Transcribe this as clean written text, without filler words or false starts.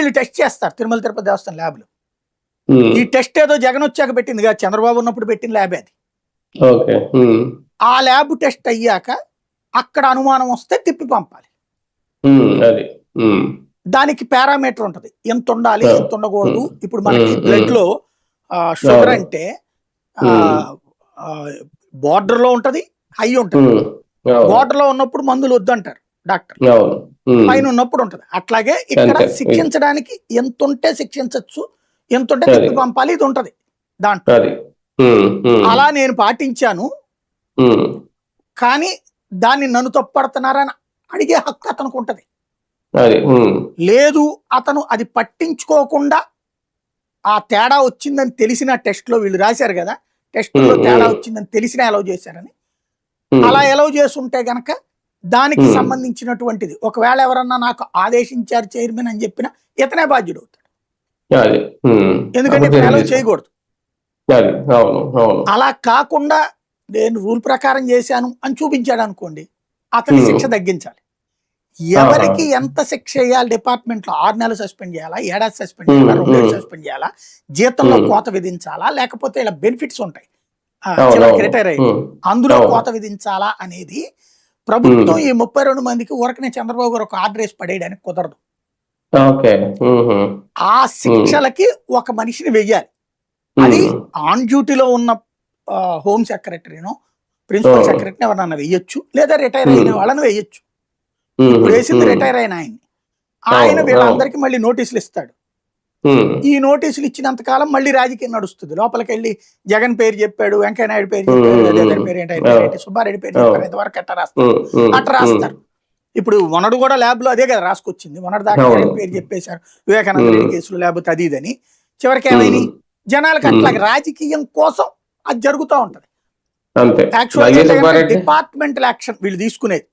వీళ్ళు టెస్ట్ చేస్తారు తిరుమల తిరుపతి దేవస్థానం ల్యాబ్లో. ఉమ్, ఈ టెస్ట్ ఏదో జగన్ వచ్చాక పెట్టింది కాదు, చంద్రబాబు ఉన్నప్పుడు పెట్టిన ల్యాబే అది. ఓకే. ఉమ్, ఆ ల్యాబ్ టెస్ట్ అయ్యాక అక్కడ అనుమానం వస్తే తిప్పి పంపాలి. అది. ఉమ్, దానికి పారామీటర్ ఉంటది, ఎంత ఉండాలి ఆ, ఎంత ఉండకూడదు. ఉమ్, ఇప్పుడు మనకి ఉమ్, బ్లడ్ లో షుగర్ అవును. అంటే ఉమ్, బార్డర్ లో ఉంటది, హై ఉంటది. ఉమ్, అవును. బార్డర్ లో ఉన్నప్పుడు మందులు వద్దంటారు డాక్టర్, అవును. ఉమ్, పైన ఉన్నప్పుడు ఉంటది. అట్లాగే ఇక్కడ అంతే. శిక్షించడానికి ఎంత ఉంటే శిక్షించవచ్చు, ఎంత ఉంటే అది తిప్పి పంపాలి, ఇది ఉంటది దాంట్లో. అది. ఉమ్, ఉమ్, అలా నేను పాటించాను, ఉమ్, కానీ దాన్ని నన్ను తప్పుపడుతున్నారని అడిగే హక్కు అతనికి ఉంటది. అది. ఉమ్, లేదు, అతను అది పట్టించుకోకుండా ఆ తేడా వచ్చిందని తెలిసిన టెస్ట్ లో వీళ్ళు రాశారు కదా, టెస్టుల్లో ఉమ్, తేడా ఉమ్, వచ్చిందని తెలిసిన ఎలవ్ చేశారని. ఉమ్, అలా ఎలవ్ చేస్తుంటే గనక దానికి ఉమ్, సంబంధించినటువంటిది ఒకవేళ ఎవరన్నా నాకు ఆదేశించారు చైర్మన్ అని చెప్పినా ఇతనే బాధ్యుడు అవుతాడు, అది. ఉమ్, ఎందుకంటే అప్పుడు ఇతను చర్య ఎలవ్ తీసుకో. చేయకూడదు. అది. అవును. అవును. అలా కాకుండా నేను రూల్ ప్రకారం చేశాను అని చూపించాడు అనుకోండి, అతని ఉమ్, శిక్ష తగ్గించాలి. ఆహా. ఎవరికి ఎంత శిక్ష వేయాలి డిపార్ట్మెంట్లో, 6 నెలలు సస్పెండ్ చేయాలా, ఏడాది సస్పెండ్ ఉమ్, చేయాలా, 2 ఏళ్ళు ఉమ్, సస్పెండ్ చేయాలా, జీతంలో ఉమ్, కోత విధించాలా, లేకపోతే ఇలా బెనిఫిట్స్ ఉంటాయి అవును. చివరికి అవును. రిటైర్ అయ్యి ఉమ్, అందులో అవును. కోత విధించాలా అనేది ఉమ్, ప్రభుత్వం ఈ 32 మందికి ఊరకనే చంద్రబాబు గారు ఒక ఆర్డర్ వేసి పడేయడానికి కుదరదు. ఓకే. ఉహు, ఆ ఉమ్, శిక్షలకి ఒక మనిషిని వెయ్యాలి. అది ఉమ్, ఆన్ డ్యూటీలో ఉన్న హోమ్ సెక్రటరీనో ఆ, ప్రిన్సిపల్ సెక్రటరీని ఎవరన్నా వెయ్యొచ్చు, లేదా రిటైర్ అయిన ఉమ్, వాళ్ళని వెయ్యొచ్చు. ఉమ్, ఇప్పుడు వేసింది ఉమ్, రిటైర్ అయిన ఆయన్ని. ఆయన అవును. అవును. వీళ్ళందరికీ మళ్ళీ నోటీసులు ఇస్తాడు. ఉమ్, ఈ నోటీసులు ఇచ్చినంత కాలం మళ్ళీ రాజకీయం నడుస్తుంది. లోపలికి వెళ్ళి జగన్ పేరు చెప్పాడు, వెంకయ్యనాయుడు పేరు ఉమ్, చెప్పాడు, ఉమ్, అదే ఉమ్, పేరు ఏంటి, ఆయన అవును. పేరేంటి, సుబ్బారెడ్డి పేరు అవును. చెప్పారు, ఇంతవరకు ఎట్లా రాస్తారు, ఉమ్, ఉమ్, అట్లా ఉమ్, రాస్తారు. ఇప్పుడు వనడు కూడా ల్యాబ్ లో అదే కదా రాసుకొచ్చింది, వనడు దాకా అవును. జగన్ పేరు చెప్పేశారు, వివేకానంద ఉమ్, రెడ్డి కేసులు లేకపోతే అది ఇదని. చివరికి ఉమ్, ఏమైనాయి, జనాలకు ఉమ్, అట్లా రాజకీయం కోసం అది జరుగుతూ ఉంటది. అంతే. యాక్చువల్గా వైవి అయితే కనుక సుబ్బారెడ్డి డిపార్ట్మెంటల్ యాక్షన్ వీళ్ళు తీసుకునేది.